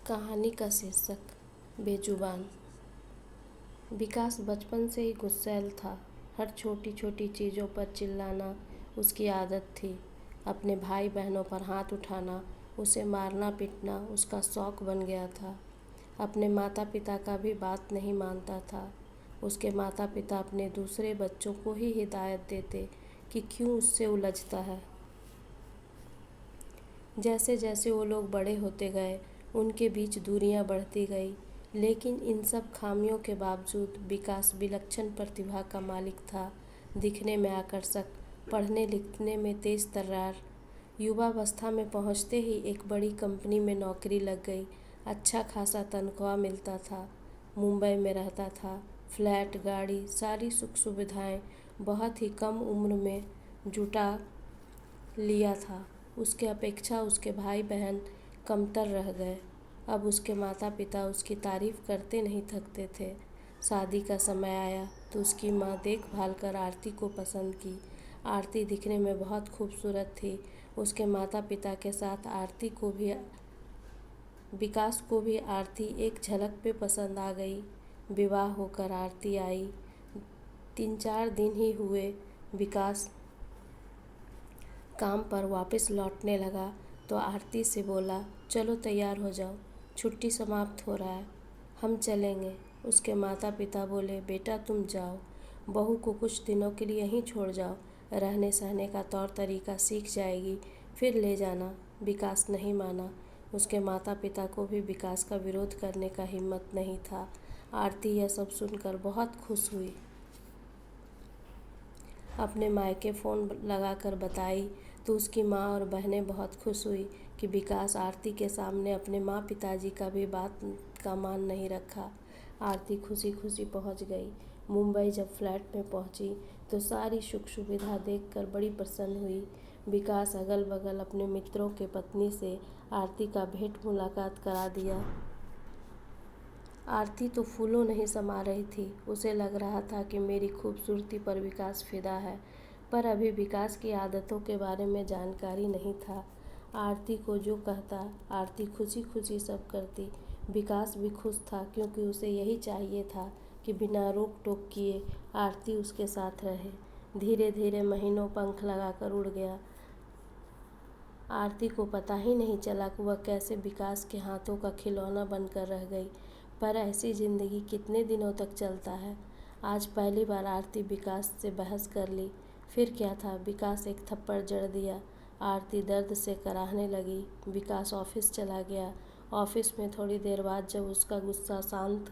कहानी का शीर्षक बेजुबान। विकास बचपन से ही गुस्सैल था। हर छोटी छोटी चीज़ों पर चिल्लाना उसकी आदत थी। अपने भाई बहनों पर हाथ उठाना, उसे मारना पीटना उसका शौक बन गया था। अपने माता पिता का भी बात नहीं मानता था। उसके माता पिता अपने दूसरे बच्चों को ही हिदायत देते कि क्यों उससे उलझता है। जैसे जैसे वो लोग बड़े होते गए, उनके बीच दूरियां बढ़ती गई, लेकिन इन सब खामियों के बावजूद विकास विलक्षण प्रतिभा का मालिक था। दिखने में आकर्षक, पढ़ने लिखने में तेज तर्रार। युवावस्था में पहुंचते ही एक बड़ी कंपनी में नौकरी लग गई। अच्छा खासा तनख्वाह मिलता था। मुंबई में रहता था। फ्लैट, गाड़ी, सारी सुख सुविधाएं बहुत ही कम उम्र में जुटा लिया था। उसके अपेक्षा उसके भाई बहन कमतर रह गए। अब उसके माता पिता उसकी तारीफ करते नहीं थकते थे। शादी का समय आया तो उसकी माँ देखभाल कर आरती को पसंद की। आरती दिखने में बहुत खूबसूरत थी। उसके माता पिता के साथ विकास को भी आरती एक झलक पे पसंद आ गई। विवाह होकर आरती आई। 3-4 दिन ही हुए, विकास काम पर वापस लौटने लगा तो आरती से बोला, चलो तैयार हो जाओ, छुट्टी समाप्त हो रहा है, हम चलेंगे। उसके माता पिता बोले, बेटा तुम जाओ, बहू को कुछ दिनों के लिए यहीं छोड़ जाओ, रहने सहने का तौर तरीका सीख जाएगी, फिर ले जाना। विकास नहीं माना। उसके माता पिता को भी विकास का विरोध करने का हिम्मत नहीं था। आरती यह सब सुनकर बहुत खुश हुई। अपने मायके फ़ोन लगाकर बताई तो उसकी माँ और बहनें बहुत खुश हुई कि विकास आरती के सामने अपने माँ पिताजी का भी बात का मान नहीं रखा। आरती खुशी खुशी पहुँच गई। मुंबई जब फ्लैट में पहुँची तो सारी सुख सुविधा देखकर बड़ी प्रसन्न हुई। विकास अगल बगल अपने मित्रों के पत्नी से आरती का भेंट मुलाकात करा दिया। आरती तो फूलों नहीं समा रही थी। उसे लग रहा था कि मेरी खूबसूरती पर विकास फिदा है, पर अभी विकास की आदतों के बारे में जानकारी नहीं था। आरती को जो कहता, आरती खुशी खुशी सब करती। विकास भी खुश था क्योंकि उसे यही चाहिए था कि बिना रोक टोक किए आरती उसके साथ रहे। धीरे धीरे महीनों पंख लगाकर उड़ गया। आरती को पता ही नहीं चला कि वह कैसे विकास के हाथों का खिलौना बनकर रह गई। पर ऐसी ज़िंदगी कितने दिनों तक चलता है। आज पहली बार आरती विकास से बहस कर ली। फिर क्या था, विकास एक थप्पड़ जड़ दिया। आरती दर्द से कराहने लगी। विकास ऑफिस चला गया। ऑफिस में थोड़ी देर बाद जब उसका गुस्सा शांत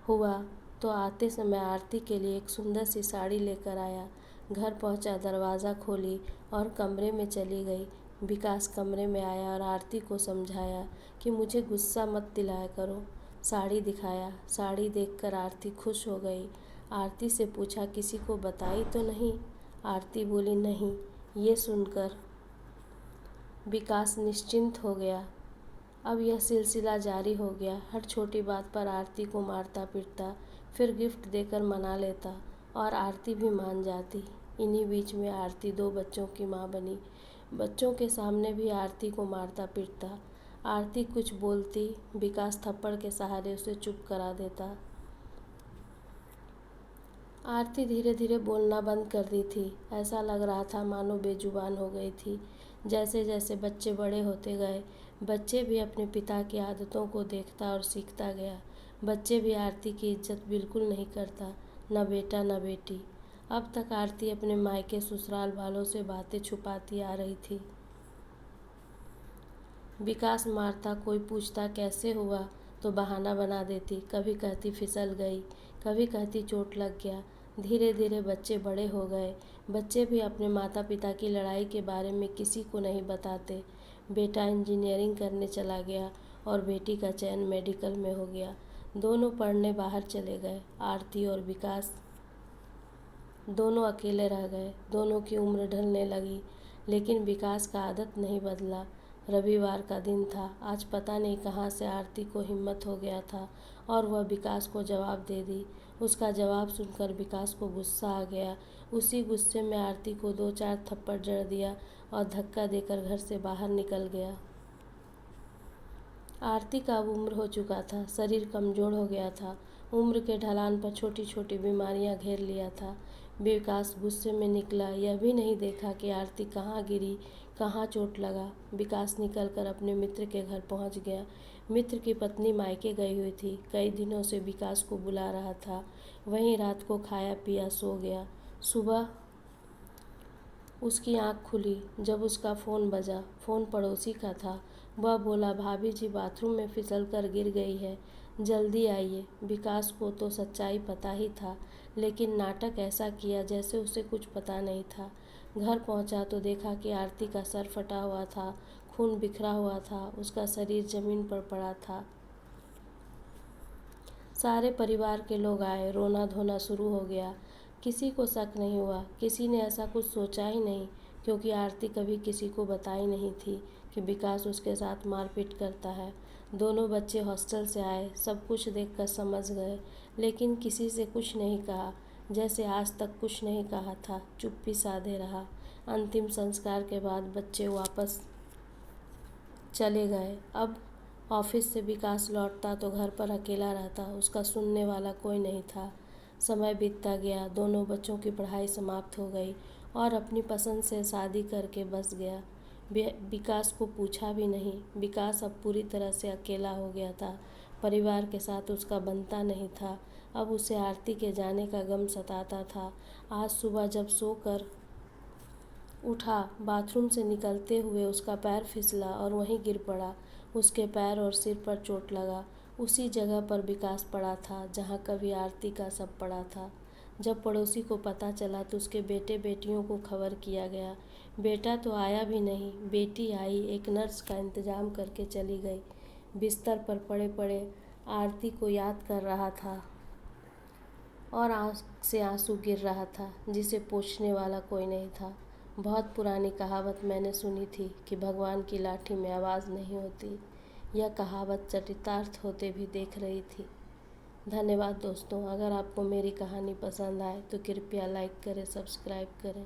हुआ तो आते समय आरती के लिए एक सुंदर सी साड़ी लेकर आया। घर पहुंचा, दरवाज़ा खोली और कमरे में चली गई। विकास कमरे में आया और आरती को समझाया कि मुझे गुस्सा मत दिलाया करो। साड़ी दिखाया। साड़ी देखकर आरती खुश हो गई। आरती से पूछा, किसी को बताई तो नहीं? आरती बोली, नहीं। ये सुनकर विकास निश्चिंत हो गया। अब यह सिलसिला जारी हो गया। हर छोटी बात पर आरती को मारता पीटता, फिर गिफ्ट देकर मना लेता और आरती भी मान जाती। इन्हीं बीच में आरती 2 बच्चों की माँ बनी। बच्चों के सामने भी आरती को मारता पीटता। आरती कुछ बोलती, विकास थप्पड़ के सहारे उसे चुप करा देता। आरती धीरे धीरे बोलना बंद कर दी थी। ऐसा लग रहा था मानो बेजुबान हो गई थी। जैसे जैसे बच्चे बड़े होते गए, बच्चे भी अपने पिता की आदतों को देखता और सीखता गया। बच्चे भी आरती की इज्जत बिल्कुल नहीं करता, न बेटा न बेटी। अब तक आरती अपने मायके ससुराल वालों से बातें छुपाती आ रही थी। विकास मारता, कोई पूछता कैसे हुआ तो बहाना बना देती। कभी कहती फिसल गई, कभी कहती चोट लग गया। धीरे धीरे बच्चे बड़े हो गए। बच्चे भी अपने माता पिता की लड़ाई के बारे में किसी को नहीं बताते। बेटा इंजीनियरिंग करने चला गया और बेटी का चयन मेडिकल में हो गया। दोनों पढ़ने बाहर चले गए। आरती और विकास दोनों अकेले रह गए। दोनों की उम्र ढलने लगी, लेकिन विकास का आदत नहीं बदला। रविवार का दिन था। आज पता नहीं कहाँ से आरती को हिम्मत हो गया था और वह विकास को जवाब दे दी। उसका जवाब सुनकर विकास को गुस्सा आ गया। उसी गुस्से में आरती को 2-4 थप्पड़ जड़ दिया और धक्का देकर घर से बाहर निकल गया। आरती का अब उम्र हो चुका था, शरीर कमज़ोर हो गया था। उम्र के ढलान पर छोटी छोटी बीमारियां घेर लिया था। विकास गुस्से में निकला, यह भी नहीं देखा कि आरती कहाँ गिरी, कहाँ चोट लगा। विकास निकलकर अपने मित्र के घर पहुंच गया। मित्र की पत्नी मायके गई हुई थी, कई दिनों से विकास को बुला रहा था। वहीं रात को खाया पिया सो गया। सुबह उसकी आंख खुली जब उसका फ़ोन बजा। फ़ोन पड़ोसी का था। वह बोला, भाभी जी बाथरूम में फिसल कर गिर गई है, जल्दी आइए। विकास को तो सच्चाई पता ही था, लेकिन नाटक ऐसा किया जैसे उसे कुछ पता नहीं था। घर पहुंचा तो देखा कि आरती का सर फटा हुआ था, खून बिखरा हुआ था, उसका शरीर ज़मीन पर पड़ा था। सारे परिवार के लोग आए, रोना धोना शुरू हो गया। किसी को शक नहीं हुआ, किसी ने ऐसा कुछ सोचा ही नहीं, क्योंकि आरती कभी किसी को बताई नहीं थी कि विकास उसके साथ मारपीट करता है। दोनों बच्चे हॉस्टल से आए, सब कुछ देखकर समझ गए, लेकिन किसी से कुछ नहीं कहा, जैसे आज तक कुछ नहीं कहा था, चुप्पी साधे रहा। अंतिम संस्कार के बाद बच्चे वापस चले गए। अब ऑफिस से विकास लौटता तो घर पर अकेला रहता, उसका सुनने वाला कोई नहीं था। समय बीतता गया, दोनों बच्चों की पढ़ाई समाप्त हो गई और अपनी पसंद से शादी करके बस गया। विकास को पूछा भी नहीं। विकास अब पूरी तरह से अकेला हो गया था, परिवार के साथ उसका बनता नहीं था। अब उसे आरती के जाने का गम सताता था। आज सुबह जब सोकर उठा, बाथरूम से निकलते हुए उसका पैर फिसला और वहीं गिर पड़ा। उसके पैर और सिर पर चोट लगा। उसी जगह पर विकास पड़ा था जहां कभी आरती का शव पड़ा था। जब पड़ोसी को पता चला तो उसके बेटे बेटियों को खबर किया गया। बेटा तो आया भी नहीं, बेटी आई, एक नर्स का इंतजाम करके चली गई। बिस्तर पर पड़े पड़े आरती को याद कर रहा था और आँख से आंसू गिर रहा था, जिसे पूछने वाला कोई नहीं था। बहुत पुरानी कहावत मैंने सुनी थी कि भगवान की लाठी में आवाज़ नहीं होती। यह कहावत चरितार्थ होते भी देख रही थी। धन्यवाद दोस्तों। अगर आपको मेरी कहानी पसंद आए तो कृपया लाइक करें, सब्सक्राइब करें।